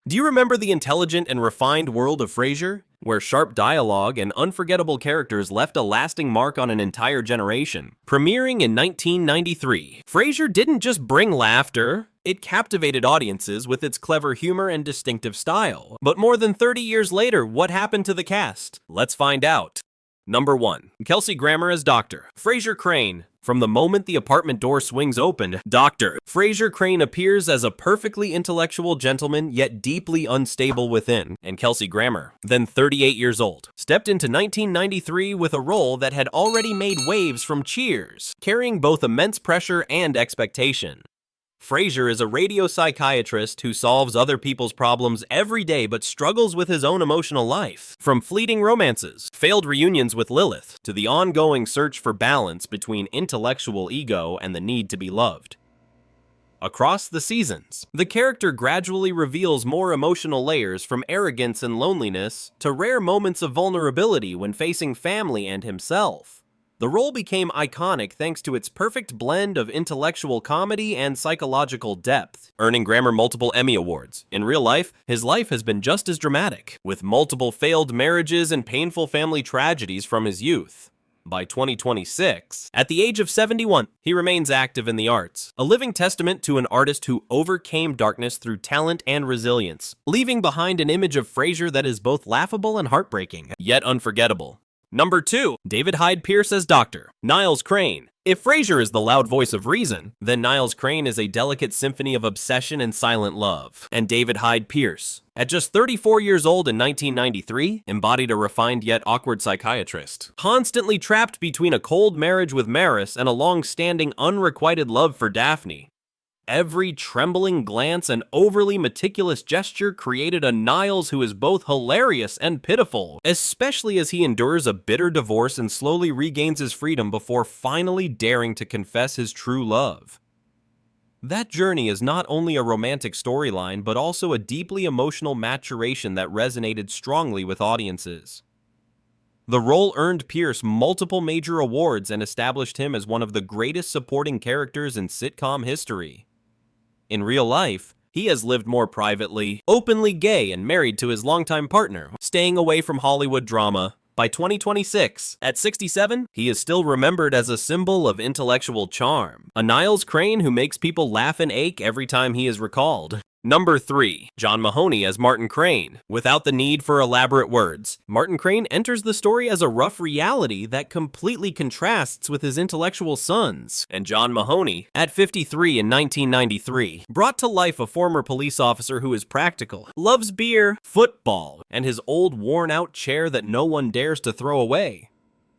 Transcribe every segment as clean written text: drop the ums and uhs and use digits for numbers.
Do you remember the intelligent and refined world of Frasier, where sharp dialogue and unforgettable characters left a lasting mark on an entire generation? Premiering in 1993, Frasier didn't just bring laughter, it captivated audiences with its clever humor and distinctive style. But more than 30 years later, what happened to the cast? Let's find out. Number 1. Kelsey Grammer as Dr. Frasier Crane. From the moment the apartment door swings open, Dr. Frasier Crane appears as a perfectly intellectual gentleman yet deeply unstable within, and Kelsey Grammer, then 38 years old, stepped into 1993 with a role that had already made waves from Cheers, carrying both immense pressure and expectation. Frasier is a radio psychiatrist who solves other people's problems every day but struggles with his own emotional life. From fleeting romances, failed reunions with Lilith, to the ongoing search for balance between intellectual ego and the need to be loved. Across the seasons, the character gradually reveals more emotional layers, from arrogance and loneliness to rare moments of vulnerability when facing family and himself. The role became iconic thanks to its perfect blend of intellectual comedy and psychological depth, earning Grammer multiple Emmy Awards. In real life, his life has been just as dramatic, with multiple failed marriages and painful family tragedies from his youth. By 2026, at the age of 71, he remains active in the arts, a living testament to an artist who overcame darkness through talent and resilience, leaving behind an image of Frasier that is both laughable and heartbreaking, yet unforgettable. Number 2. David Hyde Pierce as Dr. Niles Crane. If Frasier is the loud voice of reason, then Niles Crane is a delicate symphony of obsession and silent love. And David Hyde Pierce, at just 34 years old in 1993, embodied a refined yet awkward psychiatrist, constantly trapped between a cold marriage with Maris and a long-standing unrequited love for Daphne. Every trembling glance and overly meticulous gesture created a Niles who is both hilarious and pitiful, especially as he endures a bitter divorce and slowly regains his freedom before finally daring to confess his true love. That journey is not only a romantic storyline, but also a deeply emotional maturation that resonated strongly with audiences. The role earned Pierce multiple major awards and established him as one of the greatest supporting characters in sitcom history. In real life, he has lived more privately, openly gay, and married to his longtime partner, staying away from Hollywood drama. By 2026, at 67, he is still remembered as a symbol of intellectual charm, a Niles Crane who makes people laugh and ache every time he is recalled. Number 3. John Mahoney as Martin Crane. Without the need for elaborate words, Martin Crane enters the story as a rough reality that completely contrasts with his intellectual sons. And John Mahoney, at 53 in 1993, brought to life a former police officer who is practical, loves beer, football, and his old worn-out chair that no one dares to throw away.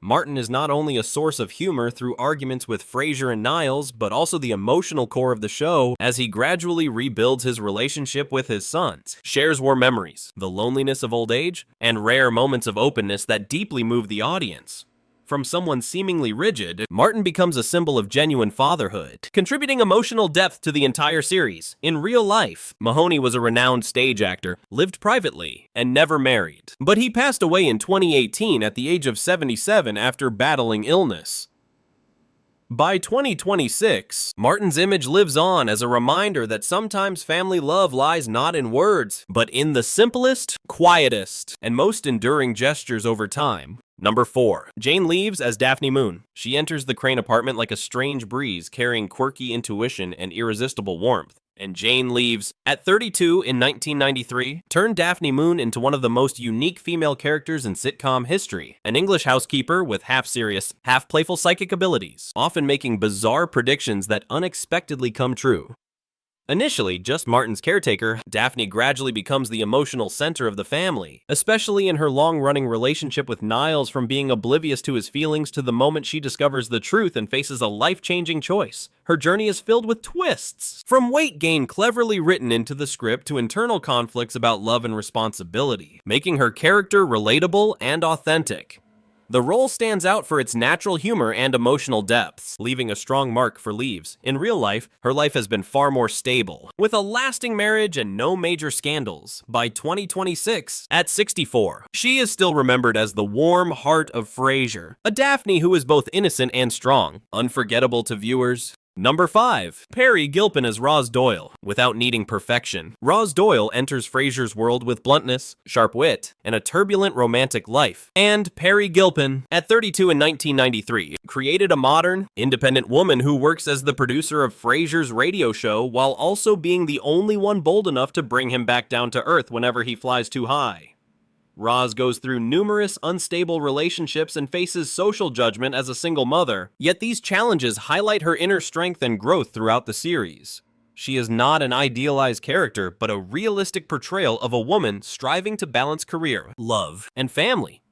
Martin is not only a source of humor through arguments with Frasier and Niles, but also the emotional core of the show as he gradually rebuilds his relationship with his sons, shares warm memories, the loneliness of old age, and rare moments of openness that deeply move the audience. From someone seemingly rigid, Martin becomes a symbol of genuine fatherhood, contributing emotional depth to the entire series. In real life, Mahoney was a renowned stage actor, lived privately, and never married. But he passed away in 2018 at the age of 77 after battling illness. By 2026, Martin's image lives on as a reminder that sometimes family love lies not in words, but in the simplest, quietest, and most enduring gestures over time. Number 4. Jane Leeves as Daphne Moon. She enters the Crane apartment like a strange breeze, carrying quirky intuition and irresistible warmth. And Jane Leeves, at 32 in 1993, turned Daphne Moon into one of the most unique female characters in sitcom history. An English housekeeper with half-serious, half-playful psychic abilities, often making bizarre predictions that unexpectedly come true. Initially just Martin's caretaker, Daphne gradually becomes the emotional center of the family, especially in her long-running relationship with Niles, from being oblivious to his feelings to the moment she discovers the truth and faces a life-changing choice. Her journey is filled with twists, from weight gain cleverly written into the script to internal conflicts about love and responsibility, making her character relatable and authentic. The role stands out for its natural humor and emotional depths, leaving a strong mark for Leeves. In real life, her life has been far more stable, with a lasting marriage and no major scandals. By 2026, at 64, she is still remembered as the warm heart of Frasier, a Daphne who is both innocent and strong, unforgettable to viewers. Number 5. Peri Gilpin as Roz Doyle. Without needing perfection, Roz Doyle enters Frasier's world with bluntness, sharp wit, and a turbulent romantic life. And Peri Gilpin, at 32 in 1993, created a modern, independent woman who works as the producer of Frasier's radio show while also being the only one bold enough to bring him back down to earth whenever he flies too high. Roz goes through numerous unstable relationships and faces social judgment as a single mother, yet these challenges highlight her inner strength and growth throughout the series. She is not an idealized character, but a realistic portrayal of a woman striving to balance career, love, and family.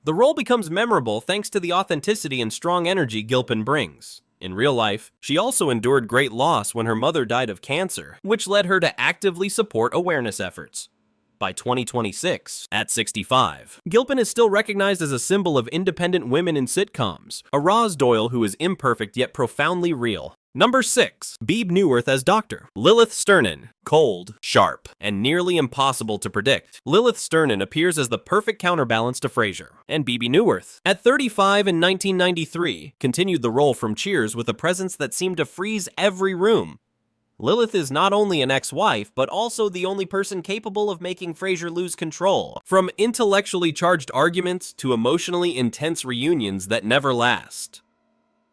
The role becomes memorable thanks to the authenticity and strong energy Gilpin brings. In real life, she also endured great loss when her mother died of cancer, which led her to actively support awareness efforts. By 2026, at 65, Gilpin is still recognized as a symbol of independent women in sitcoms, a Roz Doyle who is imperfect yet profoundly real. Number 6. Bebe Neuwirth as Dr. Lilith Sternin. Cold, sharp, and nearly impossible to predict, Lilith Sternin appears as the perfect counterbalance to Frasier. And Bebe Neuwirth, at 35 in 1993, continued the role from Cheers with a presence that seemed to freeze every room. Lilith is not only an ex-wife, but also the only person capable of making Frasier lose control. From intellectually charged arguments to emotionally intense reunions that never last.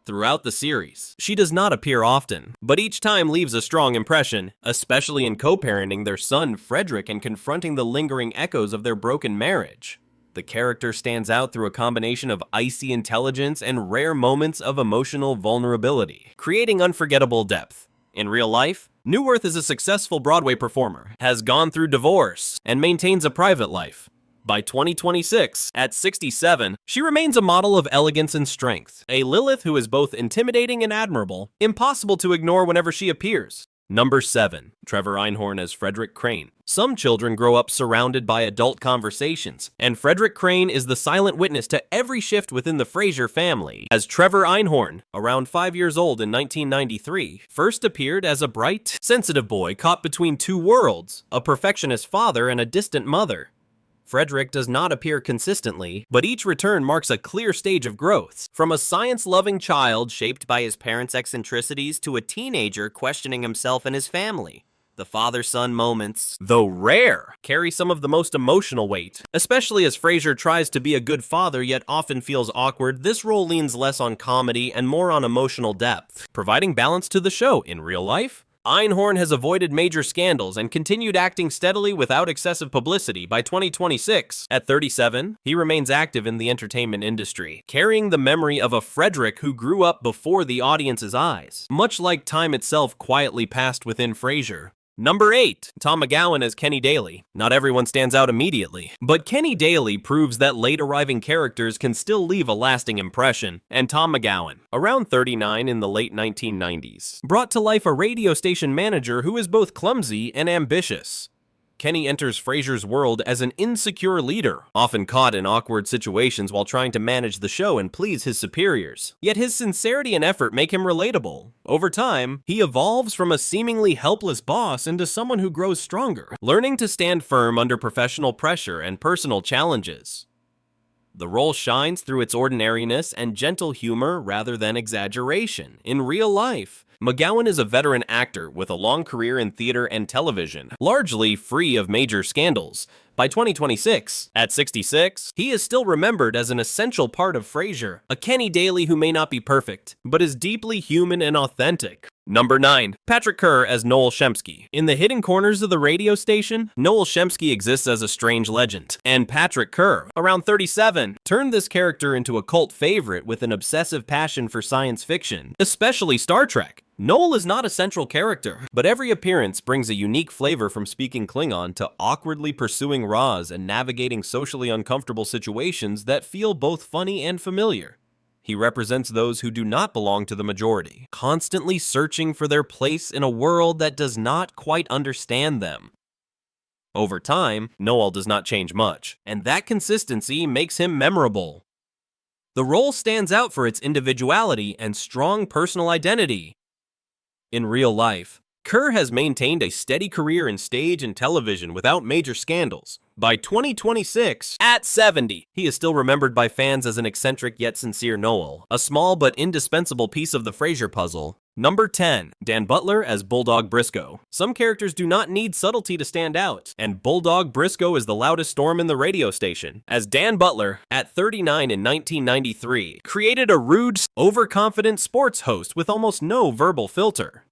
Throughout the series, she does not appear often, but each time leaves a strong impression, especially in co-parenting their son Frederick and confronting the lingering echoes of their broken marriage. The character stands out through a combination of icy intelligence and rare moments of emotional vulnerability, creating unforgettable depth. In real life, Neuwirth is a successful Broadway performer, has gone through divorce, and maintains a private life. By 2026, at 67, she remains a model of elegance and strength, a Lilith who is both intimidating and admirable, impossible to ignore whenever she appears. Number 7. Trevor Einhorn as Frederick Crane. Some children grow up surrounded by adult conversations, and Frederick Crane is the silent witness to every shift within the Frasier family. As Trevor Einhorn, around 5 years old in 1993, first appeared as a bright, sensitive boy caught between two worlds, a perfectionist father and a distant mother. Frederick does not appear consistently, but each return marks a clear stage of growth. From a science-loving child shaped by his parents' eccentricities to a teenager questioning himself and his family. The father-son moments, though rare, carry some of the most emotional weight. Especially as Frasier tries to be a good father yet often feels awkward, this role leans less on comedy and more on emotional depth, providing balance to the show. In real life, Einhorn has avoided major scandals and continued acting steadily without excessive publicity. By 2026, at 37, he remains active in the entertainment industry, carrying the memory of a Frederick who grew up before the audience's eyes, much like time itself quietly passed within Frasier. Number 8. Tom McGowan as Kenny Daly. Not everyone stands out immediately, but Kenny Daly proves that late-arriving characters can still leave a lasting impression. And Tom McGowan, around 39 in the late 1990s, brought to life a radio station manager who is both clumsy and ambitious. Kenny enters Frasier's world as an insecure leader, often caught in awkward situations while trying to manage the show and please his superiors. Yet his sincerity and effort make him relatable. Over time, he evolves from a seemingly helpless boss into someone who grows stronger, learning to stand firm under professional pressure and personal challenges. The role shines through its ordinariness and gentle humor rather than exaggeration. In real life, McGowan is a veteran actor with a long career in theater and television, largely free of major scandals. By 2026, at 66, he is still remembered as an essential part of Frasier, a Kenny Daly who may not be perfect, but is deeply human and authentic. Number 9. Patrick Kerr as Noel Shempsky. In the hidden corners of the radio station, Noel Shempsky exists as a strange legend, and Patrick Kerr, around 37, turned this character into a cult favorite with an obsessive passion for science fiction, especially Star Trek. Noel is not a central character, but every appearance brings a unique flavor from speaking Klingon to awkwardly pursuing Roz and navigating socially uncomfortable situations that feel both funny and familiar. He represents those who do not belong to the majority, constantly searching for their place in a world that does not quite understand them. Over time, Noel does not change much, and that consistency makes him memorable. The role stands out for its individuality and strong personal identity. In real life, Kerr has maintained a steady career in stage and television without major scandals. By 2026, at 70, he is still remembered by fans as an eccentric yet sincere Noel, a small but indispensable piece of the Frasier puzzle. Number 10. Dan Butler as Bulldog Briscoe. Some characters do not need subtlety to stand out, and Bulldog Briscoe is the loudest storm in the radio station, as Dan Butler, at 39 in 1993, created a rude, overconfident sports host with almost no verbal filter.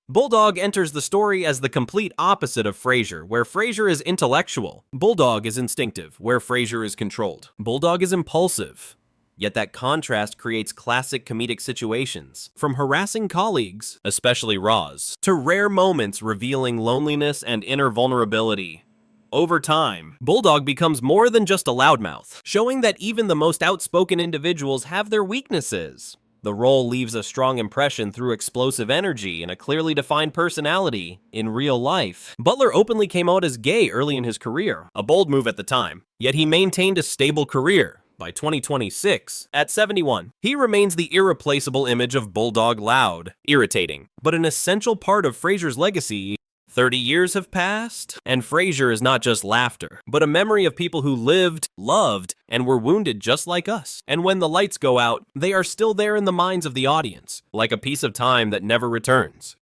Bulldog enters the story as the complete opposite of Frasier, where Frasier is intellectual. Bulldog is instinctive, where Frasier is controlled. Bulldog is impulsive. Yet that contrast creates classic comedic situations, from harassing colleagues, especially Roz, to rare moments revealing loneliness and inner vulnerability. Over time, Bulldog becomes more than just a loudmouth, showing that even the most outspoken individuals have their weaknesses. The role leaves a strong impression through explosive energy and a clearly defined personality. In real life, Butler openly came out as gay early in his career, a bold move at the time, yet he maintained a stable career. By 2026, at 71, he remains the irreplaceable image of Bulldog loud, irritating, but an essential part of Frasier's legacy. 30 years have passed, and Frasier is not just laughter, but a memory of people who lived, loved, and were wounded just like us. And when the lights go out, they are still there in the minds of the audience, like a piece of time that never returns.